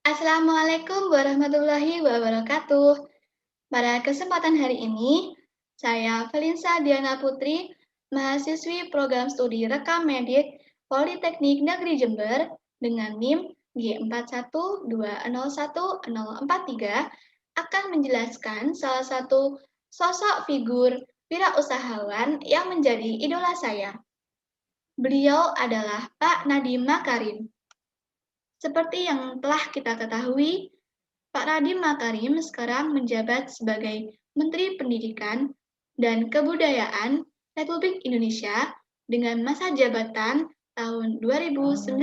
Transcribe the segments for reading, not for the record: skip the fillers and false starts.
Assalamualaikum warahmatullahi wabarakatuh. Pada kesempatan hari ini, saya Felinsa Diana Putri, mahasiswi program studi Rekam Medik Politeknik Negeri Jember dengan NIM G41201043 akan menjelaskan salah satu sosok figur wirausahawan yang menjadi idola saya. Beliau adalah Pak Nadiem Makarim. Seperti yang telah kita ketahui, Pak Nadiem Makarim sekarang menjabat sebagai Menteri Pendidikan dan Kebudayaan Republik Indonesia dengan masa jabatan tahun 2019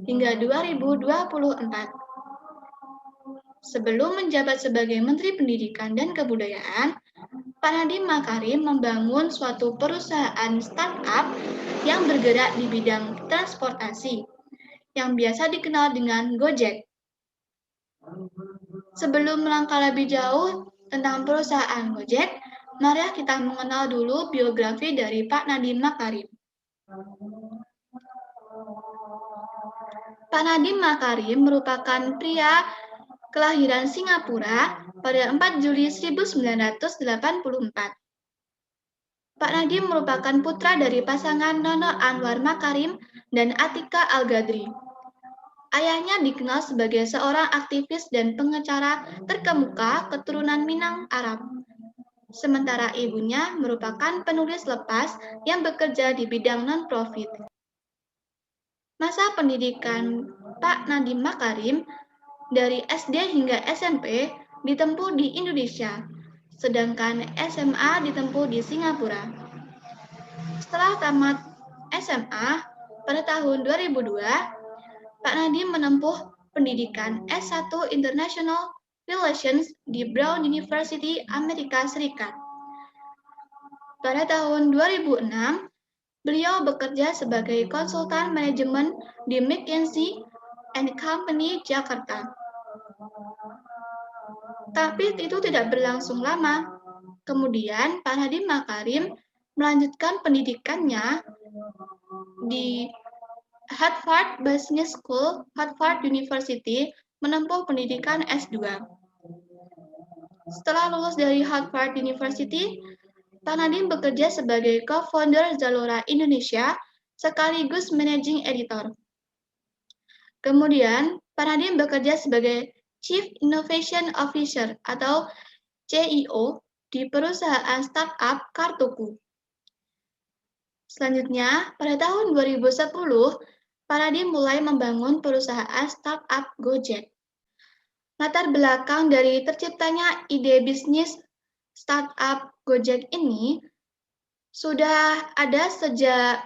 hingga 2024. Sebelum menjabat sebagai Menteri Pendidikan dan Kebudayaan, Pak Nadiem Makarim membangun suatu perusahaan startup yang bergerak di bidang transportasi, yang biasa dikenal dengan Gojek. Sebelum melangkah lebih jauh tentang perusahaan Gojek, mari kita mengenal dulu biografi dari Pak Nadiem Makarim. Pak Nadiem Makarim merupakan pria kelahiran Singapura pada 4 Juli 1984. Pak Nadiem merupakan putra dari pasangan Nono Anwar Makarim dan Atika Al-Gadri. Ayahnya dikenal sebagai seorang aktivis dan pengacara terkemuka keturunan Minang Arab. Sementara ibunya merupakan penulis lepas yang bekerja di bidang non-profit. Masa pendidikan Pak Nadiem Makarim dari SD hingga SMP ditempuh di Indonesia, sedangkan SMA ditempuh di Singapura. Setelah tamat SMA pada tahun 2002, Pak Nadiem menempuh pendidikan S1 International Relations di Brown University, Amerika Serikat. Pada tahun 2006, beliau bekerja sebagai konsultan manajemen di McKinsey & Company, Jakarta. Tapi itu tidak berlangsung lama. Kemudian Pak Nadiem Makarim melanjutkan pendidikannya di Harvard Business School, Harvard University, menempuh pendidikan S2. Setelah lulus dari Harvard University, Pak Nadiem bekerja sebagai co-founder Zalora Indonesia sekaligus managing editor. Kemudian, Pak Nadiem bekerja sebagai Chief Innovation Officer atau CEO di perusahaan startup Kartuku. Selanjutnya, pada tahun 2010, Pak Nadiem mulai membangun perusahaan startup Gojek. Latar belakang dari terciptanya ide bisnis startup Gojek ini sudah ada sejak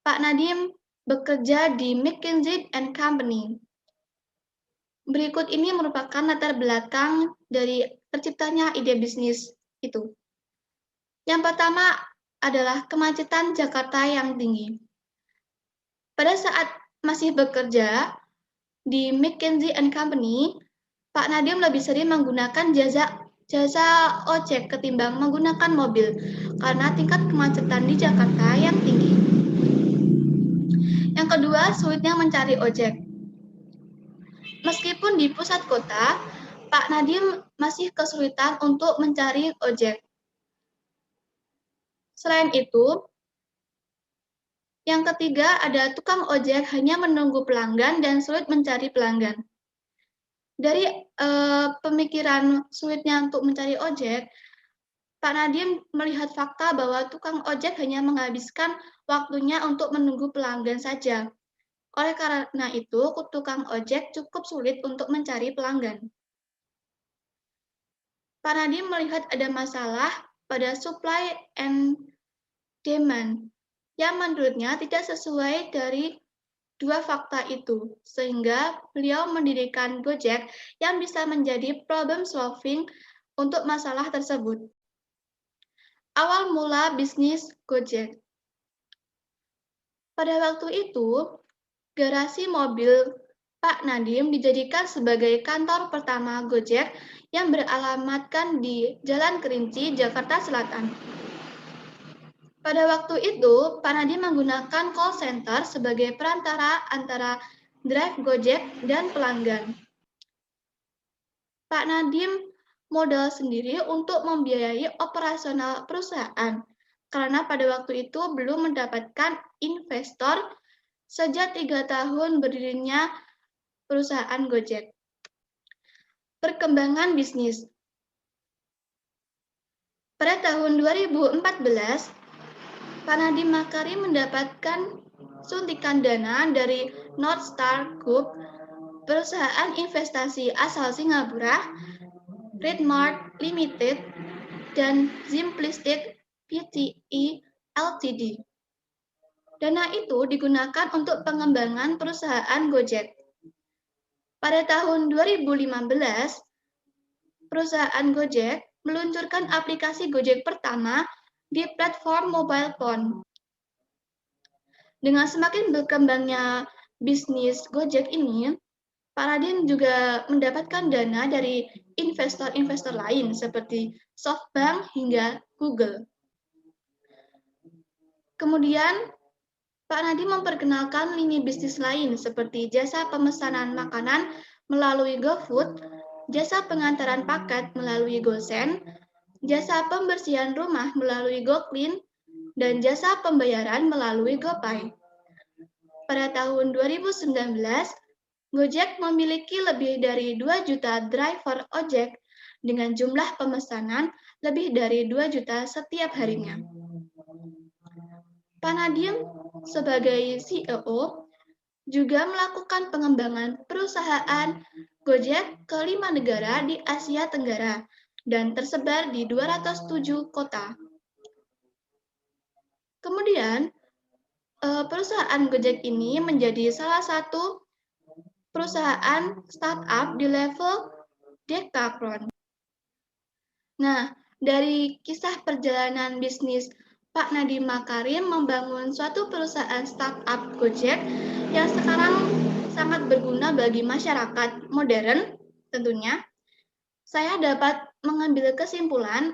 Pak Nadiem bekerja di McKinsey & Company. Berikut ini merupakan latar belakang dari terciptanya ide bisnis itu. Yang pertama adalah kemacetan Jakarta yang tinggi. Pada saat masih bekerja di McKinsey & Company, Pak Nadiem lebih sering menggunakan jasa ojek ketimbang menggunakan mobil karena tingkat kemacetan di Jakarta yang tinggi. Yang kedua, sulitnya mencari ojek. Meskipun di pusat kota, Pak Nadiem masih kesulitan untuk mencari ojek. Selain itu, yang ketiga ada tukang ojek hanya menunggu pelanggan dan sulit mencari pelanggan. Dari pemikiran sulitnya untuk mencari ojek, Pak Nadiem melihat fakta bahwa tukang ojek hanya menghabiskan waktunya untuk menunggu pelanggan saja. Oleh karena itu, tukang ojek cukup sulit untuk mencari pelanggan. Pak Nadiem melihat ada masalah pada supply and demand yang menurutnya tidak sesuai dari dua fakta itu, sehingga beliau mendirikan Gojek yang bisa menjadi problem solving untuk masalah tersebut. Awal mula bisnis Gojek. Pada waktu itu, garasi mobil Pak Nadiem dijadikan sebagai kantor pertama Gojek yang beralamatkan di Jalan Kerinci, Jakarta Selatan. Pada waktu itu, Pak Nadiem menggunakan call center sebagai perantara antara drive Gojek dan pelanggan. Pak Nadiem modal sendiri untuk membiayai operasional perusahaan, karena pada waktu itu belum mendapatkan investor sejak 3 tahun berdirinya perusahaan Gojek. Perkembangan bisnis. Pada tahun 2014, Pak Nadiem Makarim mendapatkan suntikan dana dari North Star Group, perusahaan investasi asal Singapura, Redmart Limited, dan Simplistic Pte. Ltd. Dana itu digunakan untuk pengembangan perusahaan Gojek. Pada tahun 2015, perusahaan Gojek meluncurkan aplikasi Gojek pertama di platform mobile phone. Dengan semakin berkembangnya bisnis Gojek ini, Pak Nadiem juga mendapatkan dana dari investor-investor lain seperti SoftBank hingga Google. Kemudian, Pak Nadiem memperkenalkan lini bisnis lain seperti jasa pemesanan makanan melalui GoFood, jasa pengantaran paket melalui GoSend, jasa pembersihan rumah melalui GoClean, dan jasa pembayaran melalui GoPay. Pada tahun 2019, Gojek memiliki lebih dari 2 juta driver ojek dengan jumlah pemesanan lebih dari 2 juta setiap harinya. Pak Nadiem sebagai CEO juga melakukan pengembangan perusahaan Gojek ke 5 negara di Asia Tenggara dan tersebar di 207 kota. Kemudian, perusahaan Gojek ini menjadi salah satu perusahaan startup di level dekakron. Nah, dari kisah perjalanan bisnis Pak Nadiem Makarim membangun suatu perusahaan startup Gojek yang sekarang sangat berguna bagi masyarakat modern, tentunya, saya dapat mengambil kesimpulan,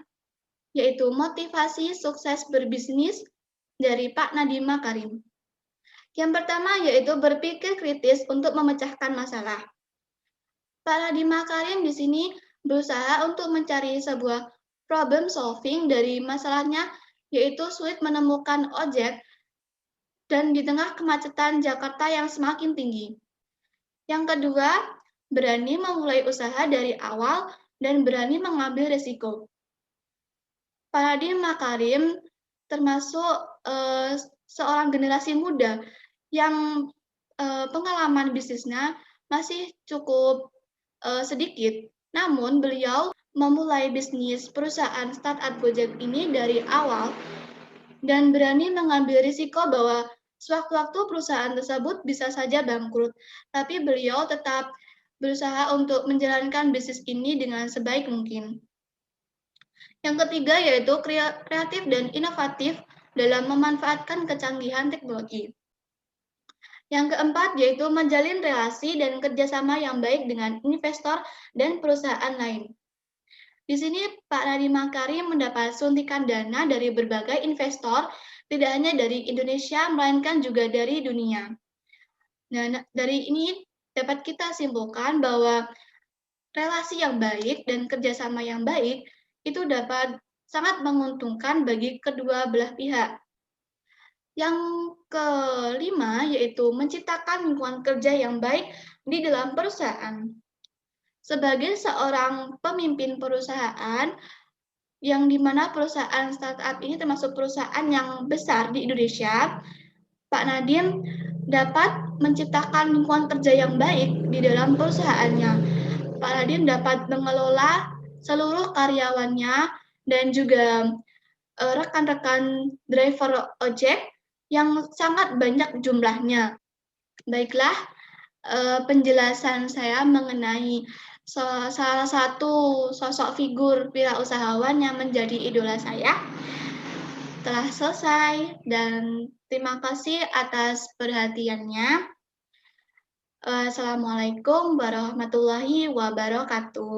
yaitu motivasi sukses berbisnis dari Pak Nadiem Makarim. Yang pertama yaitu berpikir kritis untuk memecahkan masalah. Pak Nadiem Makarim di sini berusaha untuk mencari sebuah problem solving dari masalahnya, yaitu sulit menemukan ojek dan di tengah kemacetan Jakarta yang semakin tinggi. Yang kedua, berani memulai usaha dari awal dan berani mengambil risiko. Pak Nadiem Makarim termasuk seorang generasi muda yang pengalaman bisnisnya masih cukup sedikit. Namun beliau memulai bisnis perusahaan startup Gojek ini dari awal dan berani mengambil risiko bahwa sewaktu-waktu perusahaan tersebut bisa saja bangkrut. Tapi beliau tetap berusaha untuk menjalankan bisnis ini dengan sebaik mungkin. Yang ketiga yaitu kreatif dan inovatif dalam memanfaatkan kecanggihan teknologi. Yang keempat yaitu menjalin relasi dan kerjasama yang baik dengan investor dan perusahaan lain. Di sini Pak Nadiem Makarim mendapat suntikan dana dari berbagai investor, tidak hanya dari Indonesia, melainkan juga dari dunia. Nah, dari ini dapat kita simpulkan bahwa relasi yang baik dan kerjasama yang baik itu dapat sangat menguntungkan bagi kedua belah pihak. Yang kelima yaitu menciptakan lingkungan kerja yang baik di dalam perusahaan. Sebagai seorang pemimpin perusahaan, yang dimana perusahaan startup ini termasuk perusahaan yang besar di Indonesia, Pak Nadiem dapat menciptakan lingkungan kerja yang baik di dalam perusahaannya. Pak Nadiem dapat mengelola seluruh karyawannya dan juga rekan-rekan driver ojek yang sangat banyak jumlahnya. Baiklah, penjelasan saya mengenai salah satu sosok figur wirausahawan yang menjadi idola saya telah selesai, dan terima kasih atas perhatiannya. Assalamualaikum warahmatullahi wabarakatuh.